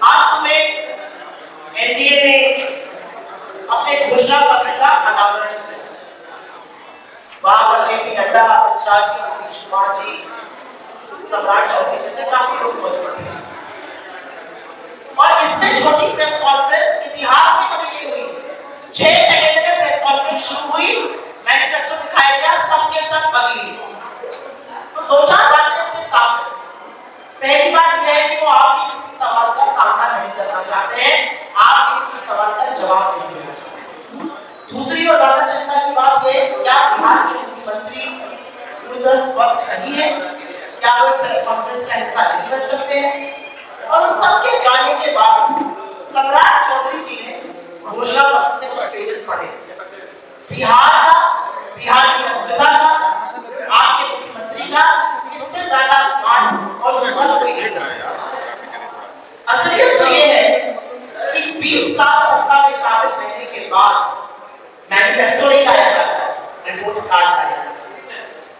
आज सुबह एनडीए ने अपने घोषणा पत्र का अनावरण किया। वहां पर जेपी नड्डा, अमित शाह जी, नीतीश कुमार जी, सम्राट चौधरी जैसे काफी लोग मौजूद थे। और इससे छोटी प्रेस कॉन्फ्रेंस इतिहास में कभी नहीं हुई। 6 सेकंड में प्रेस कॉन्फ्रेंस शुरू हुई, मैनिफेस्टो दिखाया गया, सबके सब अगली। तो दो चार बातें इससे साफ है। पहली बात यह है कि वो आपके किसी सवाल का सामना नहीं करना चाहते हैं, आपके किसी सवाल का जवाब नहीं देना चाहते। दूसरी और ज्यादा चिंता की बात यह है, क्या बिहार के मुख्यमंत्री पूरी स्वस्थ नहीं है? क्या वो प्रेस कॉन्फ्रेंस का हिस्सा नहीं बन सकते हैं? और उन सबके जाने के बाद सम्राट चौधरी जी ने घोषणा पत्र से कुछ पेजेस पढ़े। बिहार की अस्मिता का, आपके मुख्यमंत्री का इससे ज्यादा मान और दूसरा कोई नहीं कर सकता। असलियत तो ये है कि 20 साल सत्ता में काबिज रहने के बाद मैनिफेस्टो नहीं लाया जाता है, रिपोर्ट कार्ड लाया जाता है।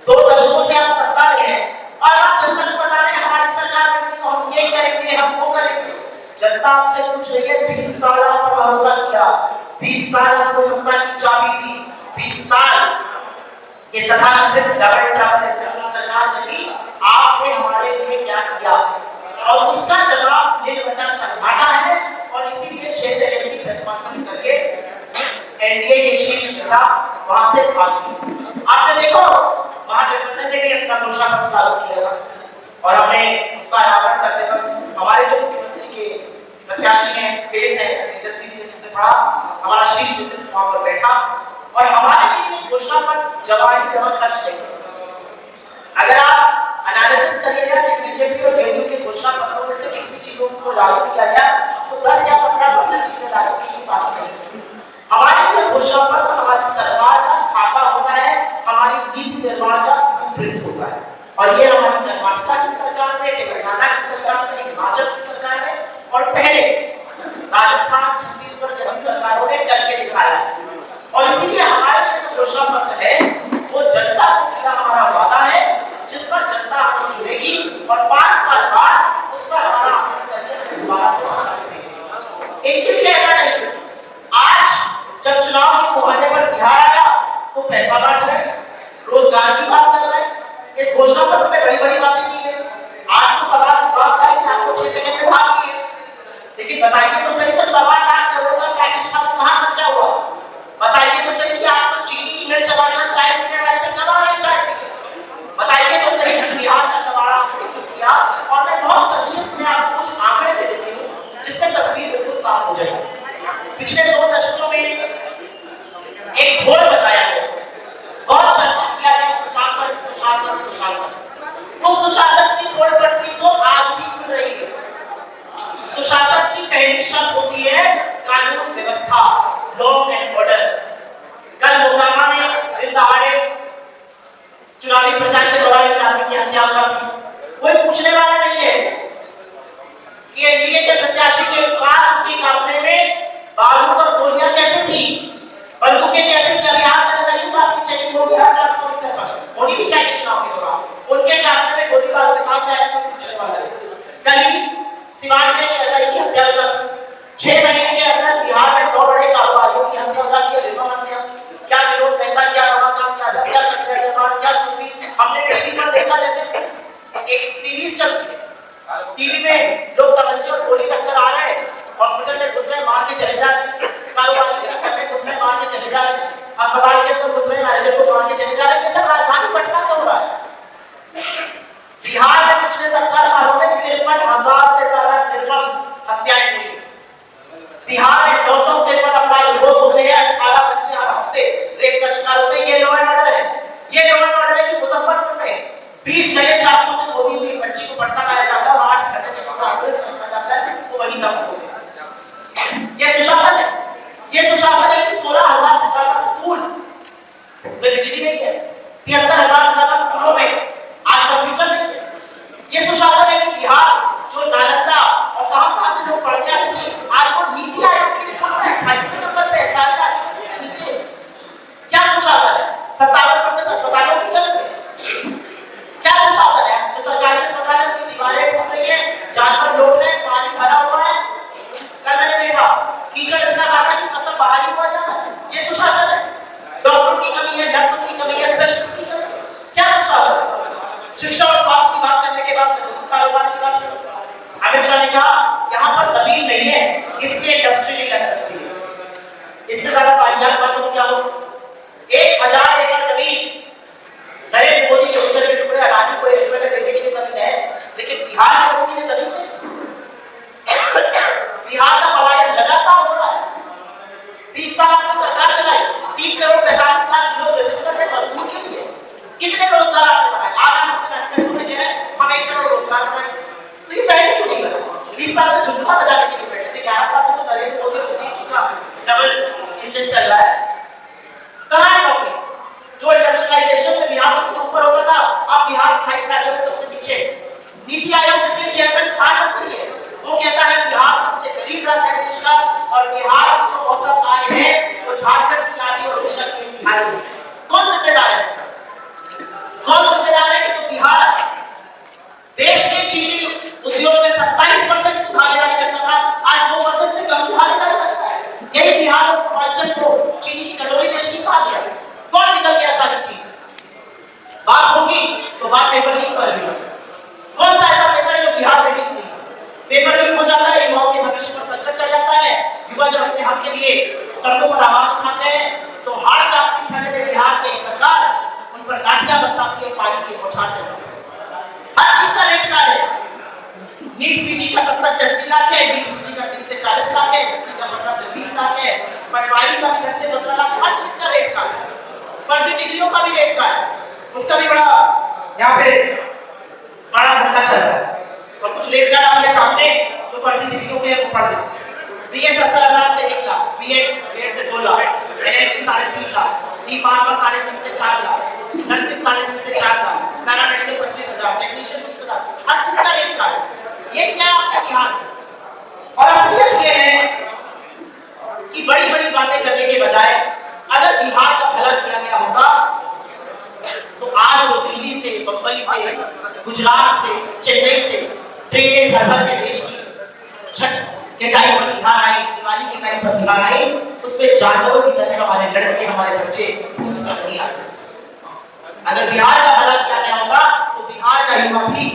2 दशकों से आप सत्ता में हैं और आप जनता को बता रहे हैं हमारी सरकार में तो हम ये करेंगे, हम वो करेंगे। जनता आपसे पूछ रही है, 20 साल आप पर भरोसा किया, 20 साल आपको सत्ता की चाबी दी, 20 साल ये तथाकथित डबल ट्रबल जनता सरकार चली, आपने हमारे लिए क्या किया? और उसका जवाब निर्वटा सन्नाटा है। और इसीलिए 6 सेकंड की प्रेस कॉन्फ्रेंस करके एनडीए के शीर्ष नेता वहां से भाग गए। आपने देखो महागठबंधन ने भी अपना घोषणा पत्र लागू किया था और हमने उसका अनावरण करते वक्त हमारे जो मुख्यमंत्री के प्रत्याशी हैं, फेस है, तेजस्वी जी ने सबसे बड़ा हमारा शीर्ष नेतृत्व वहां पर बैठा और हमारे लिए घोषणा पत्र जमा खर्च नहीं। अगर आप एनालिसिस करिएगा कि बीजेपी और जेडीयू के घोषणा पत्रों में से कितनी चीजों को लागू किया गया, तो 10 या 15% चीजें लागू की, बाकी नहीं। हमारे लिए घोषणा पत्र हमारी सरकार का खाका होता है, हमारी नीति निर्माण का ब्लूप्रिंट होता है। और ये हमारी कर्नाटक की सरकार में, तेलंगाना की सरकार में, हिमाचल की सरकार में और पहले राजस्थान, छत्तीसगढ़ जैसी सरकारों ने करके दिखाया है। और इसीलिए हमारे लिए जो घोषणा पत्र है वो जनता को मिला हमारा वादा है, जिस पर जनता हमें चुनेगी और 5 साल बाद उस पर हमारा आंदोलन करके दोबारा से सरकार भेजेगी। इनके लिए ऐसा नहीं। आज जब चुनाव के मुहर्रे पर बिहार आया तो पैसा बांट रहे, रोजगार की बात कर रहे, इस घोषणा पत्र में बड़ी-बड़ी बातें की गई। आज तो सवाल इस बात का है कि आपको 6 सेकंड में भाग लिए, लेकिन बताइए तो सही, तो 1.25 लाख करोड़ का पैकेज का कहां खर्चा हुआ? बताइए तो सही कि आप तो चीनी की मिल चलाकर चाय पीने वाले थे, कब आ रहे चाय पीने? बताइए तो सही कि बिहार का कबाड़ा आपने क्यों किया? और मैं बहुत संक्षिप्त में आपको कुछ आंकड़े दे देती हूँ जिससे तस्वीर बिल्कुल साफ हो जाएगी। पिछले 2 दशकों में एक घोल बजाया गया, बहुत चर्चित किया गया, सुशासन सुशासन सुशासन। उस सुशासन की घोल पट्टी तो आज भी खुल रही है। सुशासन की पहली शर्त होती है कानून व्यवस्था, लॉ एंड ऑर्डर। कल मोकामा में दिन दहाड़े चुनावी प्रचार के दौरान एक आदमी की हत्या हो जाती, कोई पूछने वाला नहीं है कि एनडीए के प्रत्याशी के पास उसके काफले में बारूद और गोलियां कैसे थी, बंदूकें कैसे थी। अभी आप चले जाइए तो आपकी चेकिंग होगी हर 400 मीटर पर, होनी भी चाहिए चुनाव के दौरान। उनके काफले में गोली बारूद कहां से आया, कोई पूछने वाला नहीं। कल ही सिवान में एसआई की हत्या हो जाती, 6 महीने के अंदर बिहार में 2 बड़े कारोबारियों की हत्या हो जाती है, निर्मम हत्या। क्या विनोद मेहता, क्या रमाकांत यादव, क्या संजय अग्रवाल, क्या सुरभि, हमने टीवी पर देखा जैसे एक सीरीज चलती है। टीवी में लोग तमंचे और गोली रखकर आ रहे हैं, हॉस्पिटल में घुस रहे, मार के चले जा रहे, कारोबारी के घर में घुस रहे, मार के चले जा रहे, अस्पताल के अंदर घुस रहे, मैनेजर को मार के चले जा रहे। ये सब राजधानी पटना में हो रहा है। बिहार में पिछले 17 सालों में 53,000 से ज्यादा निर्मम हत्याएं हुई। बिहार में 953 अपराध रोज होते हैं, 18 बच्चे हर हफ्ते रेप का शिकार होते हैं। ये लॉ एंड ऑर्डर है। ये लॉ एंड ऑर्डर है कि मुजफ्फरपुर में 20 जगह चाकू से गोली हुई बच्ची को पटना लाया जाता है, 8 घंटे तक उसका एड्रेस रखा जाता है, वो वही दम हो गया। ये सुशासन है। ये सुशासन है कि 16,000 से ज्यादा स्कूल में बिजली नहीं है, 73,000 से ज्यादा स्कूलों में आज कंप्यूटर नहीं है। ये सुशासन है कि बिहार जो नालंदा और कहां से लोग पढ़ के आते थे, आज वो नीति आयोग की रिपोर्ट में 28वें नंबर पे सारे राज्यों में सबसे नीचे। क्या सुशासन है? 57% अस्पतालों की कमी है। क्या सुशासन है? सरकारी अस्पतालों की दीवारें टूट रही हैं, जानवर लौट रहे हैं, पानी भरा हुआ है, क्या हो, 1000 एकड़ जमीन नरेंद्र मोदी के जिगर के टुकड़े अडानी को 1 रुपए में देने के लिए जमीन है, लेकिन बिहार के लोगों के लिए जमीन नहीं। बिहार का पलायन लगातार हो रहा है। 20 साल आपने सरकार चलाई, 3 करोड़ 45 लाख लोग रजिस्टर्ड है मजदूर के लिए। कितने रोजगार आपने बनाए? आज हम मैनिफेस्टो में कह रहे हैं हम 1 करोड़ रोजगार बनाए, तो ये पहले क्यों नहीं बना? 20 साल से झुंझुना बजाने के लिए बैठे थे, 11 साल से तो नरेंद्र मोदी और मोदी जी का डबल इंजन चल रहा है। कहां है नौकरी? जो इंडस्ट्रियलाइजेशन में बिहार सबसे ऊपर होता था, अब बिहार 28 राज्यों में सबसे नीचे। नीति आयोग जिसके चेयरमैन प्रधानमंत्री है, वो कहता है बिहार सबसे गरीब राज्य है देश का, और बिहार की जो औसत आय है वो झारखंड की आधी और ओडिशा की 1/3 है। कौन जिम्मेदार है इसका? कौन जिम्मेदार है कि जो बिहार देश के चीनी उद्योग में 27% की भागीदारी करता था, आज 2% से कम की भागीदारी करता है? यही बिहार और पूर्वांचल को चीनी की कटोरी देश की कहा गया। कौन निकल गया सारी चीज? बात होगी तो बात पेपर लीक पर भी। कौन सा ऐसा पेपर है जो बिहार में लीक नहीं? पेपर लीक हो जाता है, युवाओं के भविष्य पर संकट चढ़ जाता है। युवा जब अपने हक के लिए सड़कों पर आवाज उठाते हैं तो हार कांपती ठंड में बिहार की सरकार उन पर लाठियां बरसाती है, पानी की बौछार चलती है। हर चीज का रेट कार्ड है। नीट पीजी का 70 से 80 लाख है, नीट पीजी का 30 से 40 लाख है, एसएससी का 15 से 20 लाख है, पटवारी का भी 10 से 15 लाख, हर चीज का रेट कार्ड है। फर्जी डिग्रियों का भी रेट कार्ड है, उसका भी बड़ा यहाँ पे बड़ा धंधा चल रहा है। और कुछ रेट कार्ड आपके सामने जो फर्जी डिग्रियों के वो पढ़ देते हैं। बीए 70,000 से 1 लाख, बीएड 1.5 से 2 लाख, एलएलबी 3.5 लाख, डी.फार्मा 3.5 से 4 लाख, नर्सिंग 3.5 से 4 लाख, पैरामेडिकल 25,000, टेक्नीशियन 20,000, हर चीज का रेट कार्ड है। ये क्या है आपका बिहार? और असलियत ये है कि बड़ी-बड़ी बातें करने के बजाय अगर बिहार का भला किया गया होता तो आज वो दिल्ली से, बंबई से, गुजरात से, चेन्नई से ट्रेनें भर-भर के देश की छठ के टाइम पर बिहार आई, दिवाली के टाइम पर बिहार आई, उसमें जानवरों की तरह हमारे लड़के, हमारे बच्चे घूस कर नहीं आते। अगर बिहार का भला किया गया होता तो बिहार का युवा भी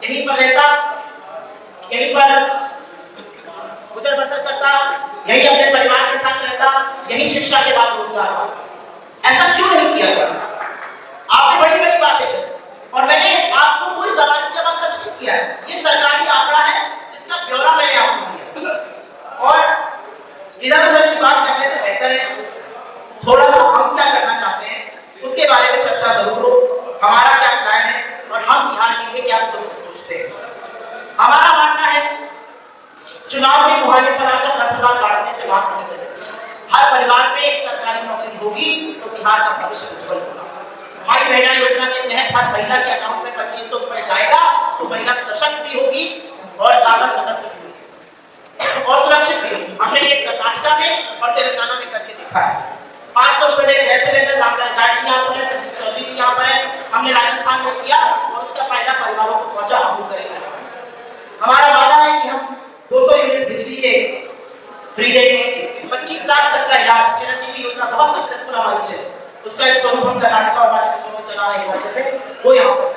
यहीं पर रहता, यहीं पर गुजर बसर करता, यही अपने परिवार के साथ रहता, यही शिक्षा के बाद रोजगार पाता। ऐसा क्यों नहीं किया गया? आपने बड़ी-बड़ी बातें की और मैंने आपको कोई ज़बानी जमा खर्च नहीं किया है। ये सरकारी आंकड़ा है जिसका ब्यौरा मैंने आपको दिया। और इधर-उधर की बात करने से बेहतर है थोड़ा सा हम क्या करना चाहते हैं उसके बारे में चर्चा जरूर हो, हमारा क्या प्लान है और हम बिहार के लिए क्या सोचते हैं। हमारा मानना है चुनाव के मुहाने पर आकर 10,000 बांटने से बात नहीं करें। हर परिवार में एक सरकारी नौकरी होगी तो बिहार का भविष्य उज्जवल होगा। माई बहना योजना के तहत हर महिला के अकाउंट में 2500 रुपए जाएगा तो महिला सशक्त भी होगी और ज्यादा स्वतंत्र भी होगी और सुरक्षित भी होगी। हमने ये कर्नाटक में और तेलंगाना में करके दिखा है। 500 रुपए में गैस सिलेंडर रामलाल जाट जी यहाँ पर है, संदीप चौधरी जी यहाँ पर है, हमने राजस्थान में किया और उसका फायदा परिवारों को पहुंचा, हम करेंगे। हमारा वादा है कि हम 200 यूनिट बिजली के फ्री देंगे, 25 लाख तक का इलाज, चिरंजीवी योजना बहुत सक्सेसफुल हमारी चली, उसका एक प्रमुख हम कर्नाटक और बाकी में चला रहे हैं, वो यहाँ पर।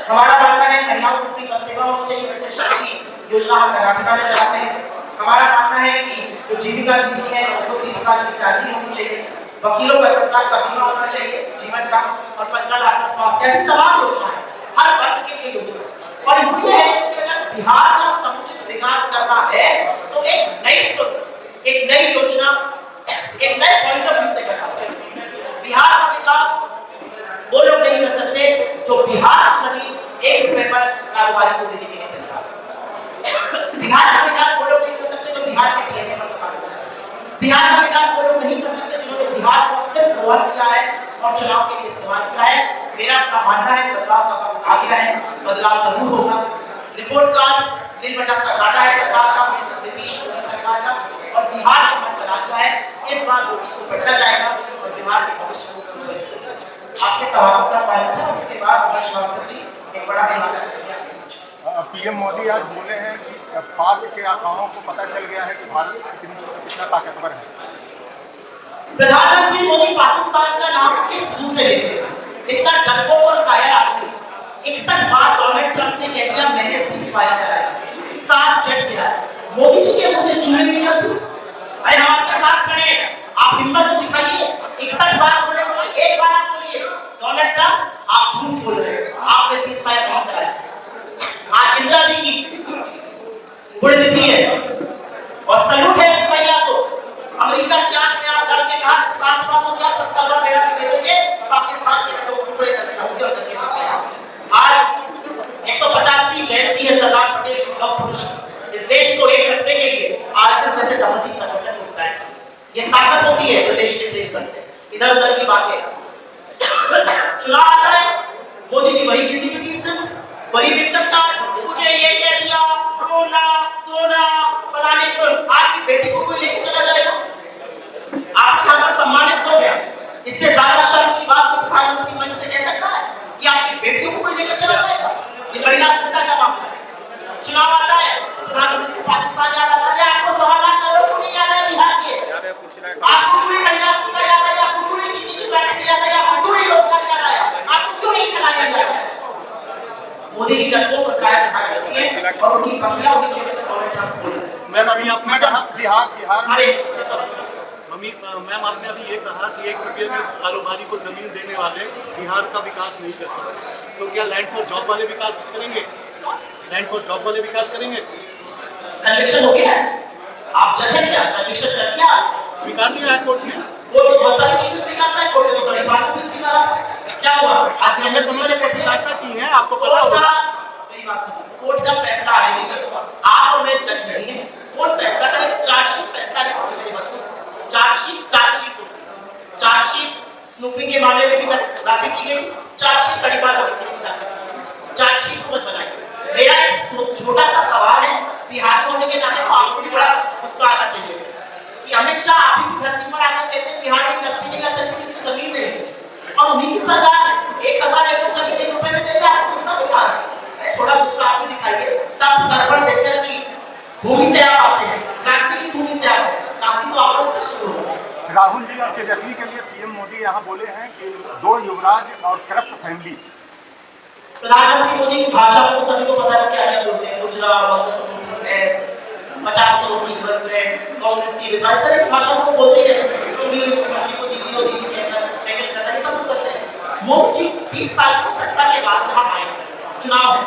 हमारा मानना है महिलाओं को फ्री बस सेवा होनी चाहिए, जैसे शक्ति योजना हम कर्नाटक में चलाते हैं। हमारा मानना है कि जो जीविका दीदी है उनको 30,000 की सैलरी होनी चाहिए, वकीलों का 10 लाख का बीमा होना चाहिए जीवन का और 15 लाख का स्वास्थ्य, ऐसी तमाम योजनाएं हर वर्ग के लिए योजना। और इसलिए है कि अगर बिहार का समुचित विकास करना है तो एक नई सोच, एक नई योजना, एक नए पॉइंट ऑफ व्यू से करना है। बिहार का विकास वो लोग नहीं कर सकते जो बिहार की जमीन 1 रुपए पर कारोबारी को देने के लिए तैयार है। बिहार का विकास वो लोग नहीं कर सकते जो बिहार के डीएनए पर सवाल है। बिहार का विकास वो लोग नहीं कर सकते जिन्होंने बिहार को सिर्फ गवर्न किया है और चुनाव के लिए इस्तेमाल किया है। मेरा अपना मानना है बदलाव का वक्त आ गया है, बदलाव जरूर होगा। रिपोर्ट कार्ड दिल बटा काटा है सरकार का, नीतीश मोदी सरकार का, और बिहार ने मन बना लिया है। इस बार वोटिंग को बढ़ता जाएगा और बिहार के भविष्य को उज्जवल करेगा। आपके सवालों का स्वागत है। उसके बाद हर्ष श्रीवास्तव जी एक बड़ा भाषण करेंगे। पीएम मोदी आज बोले हैं कि पाक के आकाओं को पता चल गया है कि भारत कितना ताकतवर है। प्रधानमंत्री मोदी पाकिस्तान का नाम किस मुंह से लेते हैं? इतना डरपोक और कायर आदमी 61 बार डोनाल्ड ट्रंप ने कह दिया मैंने सीज़फायर कराया, 7 जेट गिराए, मोदी जी के मुंह से चूड़ी निकलती। अरे हम आपके साथ खड़े हैं, आप हिम्मत तो दिखाइए, 61 बार बोलने बोला, एक बार आप बोलिए डोनाल्ड ट्रंप आप झूठ बोल रहे हैं, आपने सीज़फायर नहीं कराया। आज इंदिरा जी की पुण्यतिथि है और सैल्यूट है ऐसी महिला को। अमेरिका के आग में आप लड़के कहा 7वां तो क्या 70वां बेड़ा भी भेजेंगे, पाकिस्तान के तो टुकड़े करके रहूंगे और करके दिखाया। आज 150वीं जयंती है सरदार पटेल की लौह पुरुष की। इस देश को एक रखने के लिए आरएसएस जैसे दमनती संगठन उठता है। ये ताकत होती है जो देश के प्रेम करते हैं। इधर उधर की बातें, चुनाव आता है, मोदी जी वही किसी भी चीज में वही विक्टिम कार्ड, मुझे ये कह दिया, रोना धोना फलाने को। आपकी बेटी को कोई लेके चला जाएगा? आपके यहाँ पर सम्मानित हो गया, इससे ज्यादा शर्म की बात तो प्रधानमंत्री मंच से कह सकता है कि आपकी बेटियों को कोई लेकर चला जाएगा? ये महिला अस्मिता का मामला है। चुनाव आता है, प्रधानमंत्री पाकिस्तान याद आता है, आपको 1.25 लाख करोड़ क्यों नहीं याद है बिहार के? आपको क्यों नहीं महिला अस्मिता याद है? आपको क्यों नहीं चीनी की फैक्ट्री याद है? आपको क्यों नहीं रोजगार याद आया? आपको क्यों नहीं खिलाया याद है? मोदी जी डटकों पर कायम रखा करती है और उनकी पकड़ा उनकी केवल डोनाल्ड ट्रंप बोल रहे हैं। मैम अभी आपने कहा बिहार में मैम आपने अभी ये कहा कि 1 रुपये में कारोबारी को जमीन देने वाले बिहार का विकास नहीं कर सकते, तो क्या लैंड फॉर जॉब वाले विकास करेंगे? लैंड फॉर जॉब वाले विकास करेंगे? कन्विक्शन हो गया है, आप जज है क्या? कन्विक्शन कर दिया, स्वीकार नहीं है कोर्ट ने। कोर्ट तो बहुत सारी चीजें स्वीकारता है, कोर्ट ने तो बड़ी बात भी स्वीकारा। क्या हुआ आज हमें समझ में पत्रकारिता की है, आपको पता होगा। मेरी बात सुनो, कोर्ट का फैसला आने दीजिए, आप और मैं जज नहीं है। कोर्ट फैसला करे, चार्जशीट फैसला नहीं होती। मेरी बात चार्जशीट होती। चार्जशीट स्नूपिंग के मामले में भी दाखिल की गई, चार्जशीट कड़ी बार होने के लिए दाखिल की। चार्जशीट को मत बनाइए। मेरा एक छोटा सा सवाल है, बिहार के होने के नाते तो आपको भी बड़ा गुस्सा आना चाहिए कि अमित शाह आप ही की धरती पर आकर कहते हैं बिहार की इंडस्ट्री नहीं कर सकती क्योंकि जमीन नहीं, और उन्हीं की सरकार 1000 एकड़ जमीन 1 रुपए में दे रही है। आपको गुस्सा नहीं आ रहा? अरे थोड़ा गुस्सा आप भी दिखाइए, तब दर्पण देखकर की भूमि से आप आते हैं, क्रांति की भूमि से आते हैं। क्रांति तो आप लोग से शुरू हो रही है। राहुल जी और तेजस्वी के लिए पीएम मोदी यहाँ बोले हैं कि 2 युवराज और करप्ट फैमिली। प्रधानमंत्री मोदी की भाषा को सभी को पता है क्या क्या बोलते हैं, गुजरात 50 करोड़ की गर्लफ्रेंड, कांग्रेस की विधायक, इस तरह की भाषा को बोलते हैं। चुनी हुई मुख्यमंत्री को दीदी और दीदी कहकर टैकल करना, ये सब करते हैं। मोदी जी 20 साल की सत्ता के बाद यहाँ आए, चुनाव है,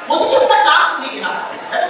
मोदी जी अपना काम नहीं गिना सकते।